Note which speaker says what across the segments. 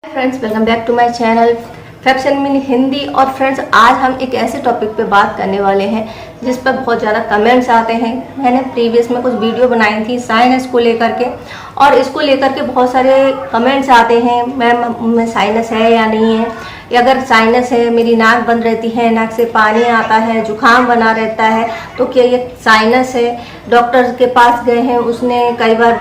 Speaker 1: Friends, welcome back to my channel faction mini Hindi. और friends, आज हम एक ऐसे टॉपिक पे बात करने वाले हैं जिस पर बहुत ज़्यादा कमेंट्स आते हैं। मैंने प्रीवियस में कुछ वीडियो बनाई थी साइनस को लेकर के, और इसको लेकर के बहुत सारे कमेंट्स आते हैं, मैम साइनस है या नहीं है, या अगर साइनस है, मेरी नाक बंद रहती है, नाक से पानी आता है, जुकाम बना रहता है, तो क्या ये साइनस है। डॉक्टर के पास गए हैं, उसने कई बार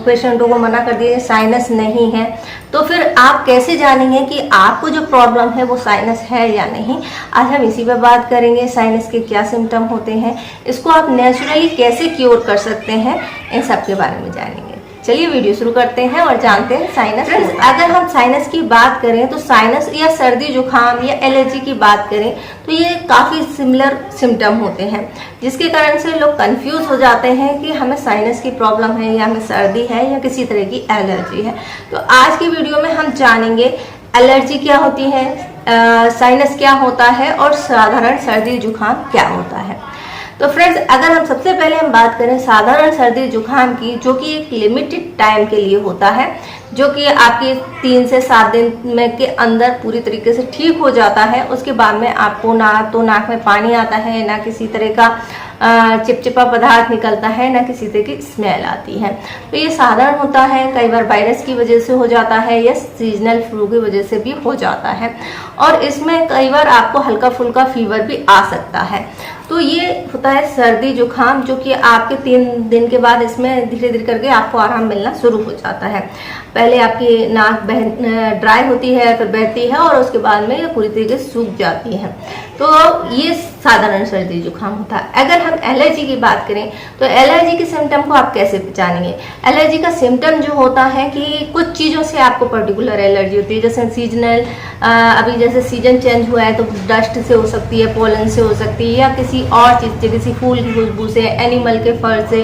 Speaker 1: पेशेंटों को मना कर दिया साइनस नहीं है। तो फिर आप कैसे जानेंगे कि आपको जो प्रॉब्लम है वो साइनस है या नहीं। आज हम इसी पर बात करेंगे, साइनस के क्या सिम्टम होते हैं, इसको आप नेचुरली कैसे क्योर कर सकते हैं, इन सब के बारे में जानेंगे। चलिए वीडियो शुरू करते हैं और जानते हैं साइनस। अगर हम साइनस की बात करें तो साइनस या सर्दी जुकाम या एलर्जी की बात करें तो ये काफ़ी सिमिलर सिम्टम होते हैं, जिसके कारण से लोग कंफ्यूज हो जाते हैं कि हमें साइनस की प्रॉब्लम है या हमें सर्दी है या किसी तरह की एलर्जी है। तो आज की वीडियो में हम जानेंगे एलर्जी क्या होती है, साइनस क्या होता है और साधारण सर्दी जुकाम क्या होता है। तो फ्रेंड्स, अगर हम सबसे पहले हम बात करें साधारण सर्दी जुकाम की, जो कि एक लिमिटेड टाइम के लिए होता है, जो कि आपके 3 से 7 दिन में के अंदर पूरी तरीके से ठीक हो जाता है। उसके बाद में आपको ना तो नाक में पानी आता है, ना किसी तरह का चिपचिपा पदार्थ निकलता है, ना किसी तरह की स्मेल आती है। तो ये साधारण होता है, कई बार वायरस की वजह से हो जाता है या सीजनल फ्लू की वजह से भी हो जाता है, और इसमें कई बार आपको हल्का फुल्का फीवर भी आ सकता है। तो ये होता है सर्दी जुकाम, जो कि आपके 3 दिन के बाद इसमें धीरे धीरे करके आपको आराम मिलना शुरू हो जाता है। पहले आपकी नाक ड्राई होती है, फिर बहती है, और उसके बाद में ये पूरी तरीके से सूख जाती है। तो ये साधारण सर्दी जुकाम होता है। अगर हम एलर्जी की बात करें तो एलर्जी के सिम्टम को आप कैसे पहचानेंगे। एलर्जी का सिम्टम जो होता है कि कुछ चीज़ों से आपको पर्टिकुलर एलर्जी होती है, जैसे सीजनल, अभी जैसे सीजन चेंज हुआ है तो डस्ट से हो सकती है, पोलन से हो सकती है, या किसी और चीज़ से, किसी फूल की खुशबू से, एनिमल के फर से,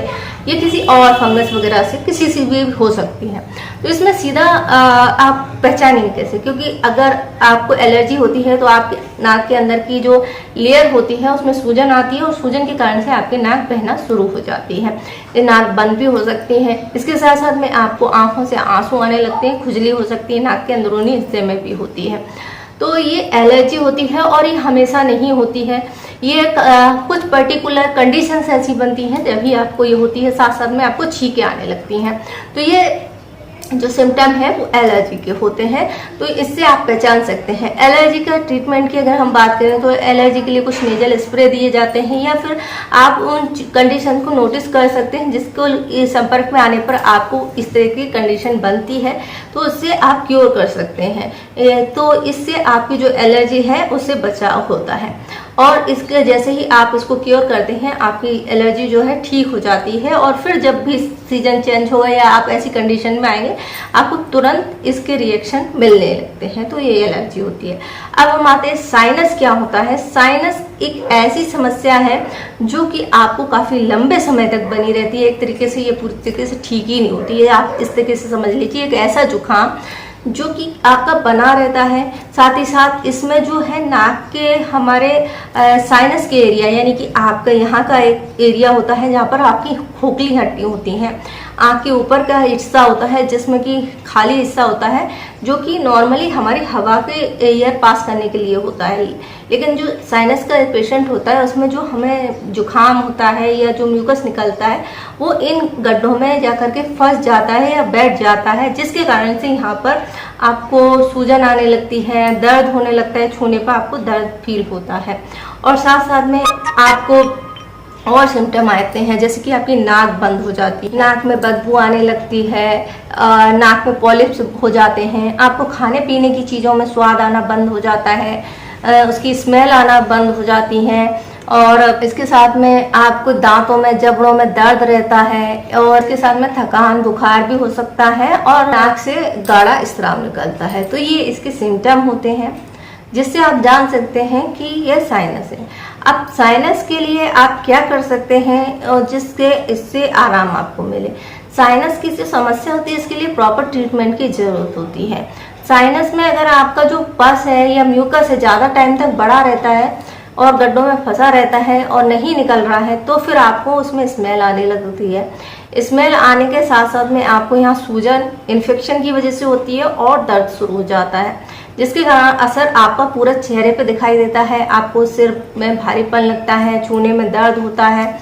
Speaker 1: या किसी और फंगस वगैरह से, किसी से भी हो सकती है। तो इसमें सीधा आप पहचानेंगे कैसे, क्योंकि अगर आपको एलर्जी होती है तो आपके नाक के अंदर की जो लेयर होती है उसमें सूजन आती है, और सूजन के कारण से आपकी नाक बहना शुरू हो जाती है। ये नाक बंद भी हो सकती है। इसके साथ साथ में आपको आंखों से आंसू आने लगते हैं, खुजली हो सकती है, नाक के अंदरूनी हिस्से में भी होती है। तो ये एलर्जी होती है, और ये हमेशा नहीं होती है। ये कुछ पर्टिकुलर कंडीशंस ऐसी बनती हैं जब आपको ये होती है, साथ साथ में आपको छींकें आने लगती हैं। तो ये जो सिम्टम है वो एलर्जी के होते हैं। तो इससे आप पहचान सकते हैं। एलर्जी का ट्रीटमेंट की अगर हम बात करें तो एलर्जी के लिए कुछ नेजल स्प्रे दिए जाते हैं, या फिर आप उन कंडीशन को नोटिस कर सकते हैं जिसको संपर्क में आने पर आपको इस तरह की कंडीशन बनती है, तो उससे आप क्योर कर सकते हैं। तो इससे आपकी जो एलर्जी है उससे बचाव होता है, और इसके जैसे ही आप इसको क्योर करते हैं आपकी एलर्जी जो है ठीक हो जाती है। और फिर जब भी सीजन चेंज हो या आप ऐसी कंडीशन में आएंगे, आपको तुरंत इसके रिएक्शन मिलने लगते हैं। तो ये एलर्जी होती है। अब हम आते हैं साइनस क्या होता है। साइनस एक ऐसी समस्या है जो कि आपको काफ़ी लंबे समय तक बनी रहती है। एक तरीके से ये पूरी तरीके से ठीक ही नहीं होती है। आप इस तरीके से समझ लीजिए, एक ऐसा जुकाम जो कि आपका बना रहता है। साथ ही साथ इसमें जो है नाक के हमारे साइनस के एरिया, यानी कि आपका यहाँ का एक एरिया होता है जहाँ पर आपकी खोखली हड्डी होती हैं। आँख के ऊपर का हिस्सा होता है जिसमें कि खाली हिस्सा होता है, जो कि नॉर्मली हमारी हवा के एयर पास करने के लिए होता है। लेकिन जो साइनस का पेशेंट होता है उसमें जो हमें जुकाम होता है या जो म्यूकस निकलता है वो इन गड्ढों में जाकर के फंस जाता है या बैठ जाता है, जिसके कारण से यहाँ पर आपको सूजन आने लगती है, दर्द होने लगता है, छूने पर आपको दर्द फील होता है। और साथ साथ में आपको और सिम्टम आते हैं, जैसे कि आपकी नाक बंद हो जाती है, नाक में बदबू आने लगती है, नाक में पॉलिप्स हो जाते हैं, आपको खाने पीने की चीज़ों में स्वाद आना बंद हो जाता है, उसकी स्मेल आना बंद हो जाती हैं, और इसके साथ में आपको दांतों में, जबड़ों में दर्द रहता है, और इसके साथ में थकान, बुखार भी हो सकता है, और नाक से गाढ़ा स्राव निकलता है। तो ये इसके सिम्टम होते हैं जिससे आप जान सकते हैं कि यह साइनस है। अब साइनस के लिए आप क्या कर सकते हैं और जिससे इससे आराम आपको मिले। साइनस की जो समस्या होती है इसके लिए प्रॉपर ट्रीटमेंट की जरूरत होती है। साइनस में अगर आपका जो पस है या म्यूकस है ज़्यादा टाइम तक बड़ा रहता है और गड्ढों में फंसा रहता है और नहीं निकल रहा है, तो फिर आपको उसमें स्मेल आने लगती है। स्मेल आने के साथ साथ में आपको यहाँ सूजन इन्फेक्शन की वजह से होती है और दर्द शुरू हो जाता है, जिसके कारण असर आपका पूरा चेहरे पे दिखाई देता है। आपको सिर में भारीपन लगता है, छूने में दर्द होता है।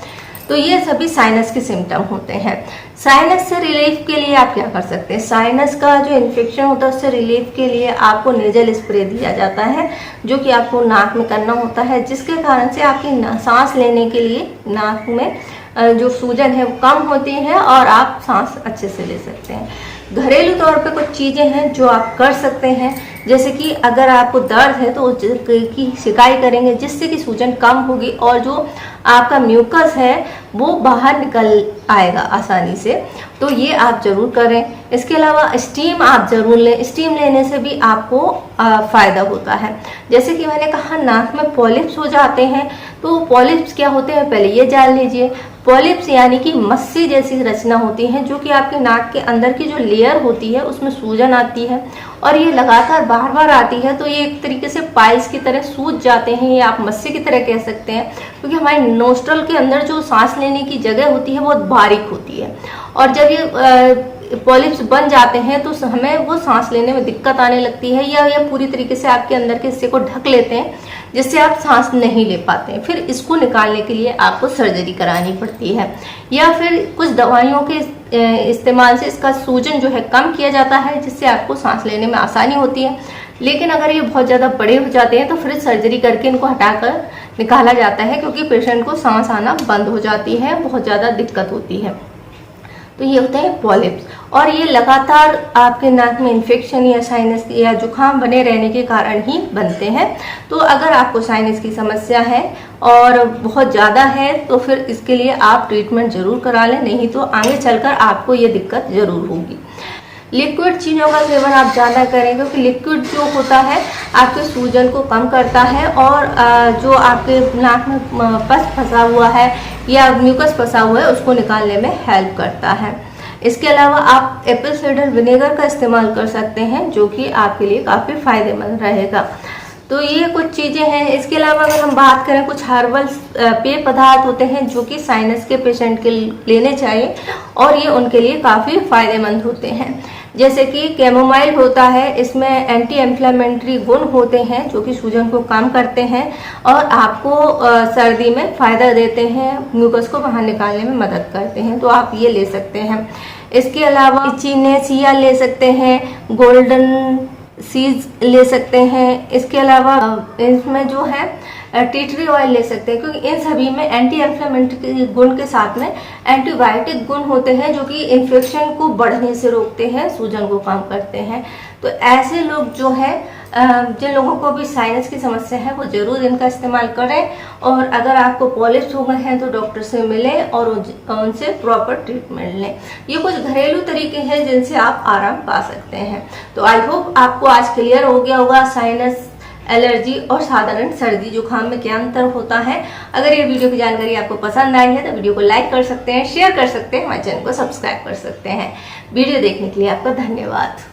Speaker 1: तो ये सभी साइनस के सिम्टम होते हैं। साइनस से रिलीफ के लिए आप क्या कर सकते हैं? साइनस का जो इन्फेक्शन होता है उससे रिलीफ के लिए आपको नेजल स्प्रे दिया जाता है, जो कि आपको नाक में करना होता है, जिसके कारण से आपकी सांस लेने के लिए नाक में जो सूजन है वो कम होती है और आप सांस अच्छे से ले सकते हैं। घरेलू तौर पे कुछ चीज़ें हैं जो आप कर सकते हैं, जैसे कि अगर आपको दर्द है तो की सिकाई करेंगे, जिससे कि सूजन कम होगी और जो आपका म्यूकस है वो बाहर निकल आएगा आसानी से। तो ये आप जरूर करें। इसके अलावा स्टीम आप जरूर लें। स्टीम लेने से भी आपको फ़ायदा होता है। जैसे कि मैंने कहा नाक में पॉलिप्स हो जाते हैं, तो पॉलिप्स क्या होते हैं पहले ये जान लीजिए। पॉलिप्स यानी कि मस्सी जैसी रचना होती है, जो कि आपके नाक के अंदर की जो लेयर होती है उसमें सूजन आती है और ये लगातार बार बार आती है। तो ये एक तरीके से पाइल्स की तरह सूज जाते हैं, ये आप मस्सी की तरह कह सकते हैं, क्योंकि हमारे नोस्ट्रल के अंदर जो सांस लेने की जगह होती है बहुत बारीक होती है और जब ये पॉलिप्स बन जाते हैं तो हमें वो सांस लेने में दिक्कत आने लगती है, या ये पूरी तरीके से आपके अंदर के हिस्से को ढक लेते हैं, जिससे आप सांस नहीं ले पाते हैं। फिर इसको निकालने के लिए आपको सर्जरी करानी पड़ती है, या फिर कुछ दवाइयों के इस्तेमाल से इसका सूजन जो है कम किया जाता है, जिससे आपको सांस लेने में आसानी होती है। लेकिन अगर ये बहुत ज़्यादा बड़े हो जाते हैं तो फिर सर्जरी करके इनको हटाकर निकाला जाता है, क्योंकि पेशेंट को सांस आना बंद हो जाती है, बहुत ज़्यादा दिक्कत होती है। तो ये होते हैं पॉलिप्स, और ये लगातार आपके नाक में इन्फेक्शन या साइनस या जुकाम बने रहने के कारण ही बनते हैं। तो अगर आपको साइनस की समस्या है और बहुत ज़्यादा है तो फिर इसके लिए आप ट्रीटमेंट ज़रूर करा लें, नहीं तो आगे चलकर आपको ये दिक्कत ज़रूर होगी। लिक्विड चीज़ों का सेवन आप ज़्यादा करें, क्योंकि लिक्विड जो होता है आपके सूजन को कम करता है और जो आपके नाक में पस फंसा हुआ है या म्यूकस फंसा हुआ है उसको निकालने में हेल्प करता है। इसके अलावा आप एप्पल साइडर विनेगर का इस्तेमाल कर सकते हैं, जो कि आपके लिए काफ़ी फायदेमंद रहेगा। तो ये कुछ चीज़ें हैं। इसके अलावा अगर हम बात करें, कुछ हर्बल पेय पदार्थ होते हैं जो कि साइनस के पेशेंट के लेने चाहिए और ये उनके लिए काफ़ी फायदेमंद होते हैं। जैसे कि कैमोमाइल होता है, इसमें एंटी इन्फ्लेमेटरी गुण होते हैं जो कि सूजन को कम करते हैं और आपको सर्दी में फ़ायदा देते हैं, म्यूकस को बाहर निकालने में मदद करते हैं, तो आप ये ले सकते हैं। इसके अलावा चिनेसिया ले सकते हैं, गोल्डन सीज ले सकते हैं। इसके अलावा इसमें जो है टी ट्री ऑयल ले सकते हैं, क्योंकि इन सभी में एंटी इन्फ्लेमेटरी गुण के साथ में एंटीबायोटिक गुण होते हैं जो कि इन्फेक्शन को बढ़ने से रोकते हैं, सूजन को कम करते हैं। तो ऐसे लोग जो है जिन लोगों को भी साइनस की समस्या है वो ज़रूर इनका इस्तेमाल करें, और अगर आपको पॉलिप्स हो गए हैं तो डॉक्टर से मिलें और उनसे प्रॉपर ट्रीटमेंट लें। ये कुछ घरेलू तरीके हैं जिनसे आप आराम पा सकते हैं। तो आई होप आपको आज क्लियर हो गया होगा साइनस, एलर्जी और साधारण सर्दी जुकाम में क्या अंतर होता है। अगर ये वीडियो की जानकारी आपको पसंद आई है तो वीडियो को लाइक कर सकते हैं, शेयर कर सकते हैं, हमारे चैनल को सब्सक्राइब कर सकते हैं। वीडियो देखने के लिए आपका धन्यवाद।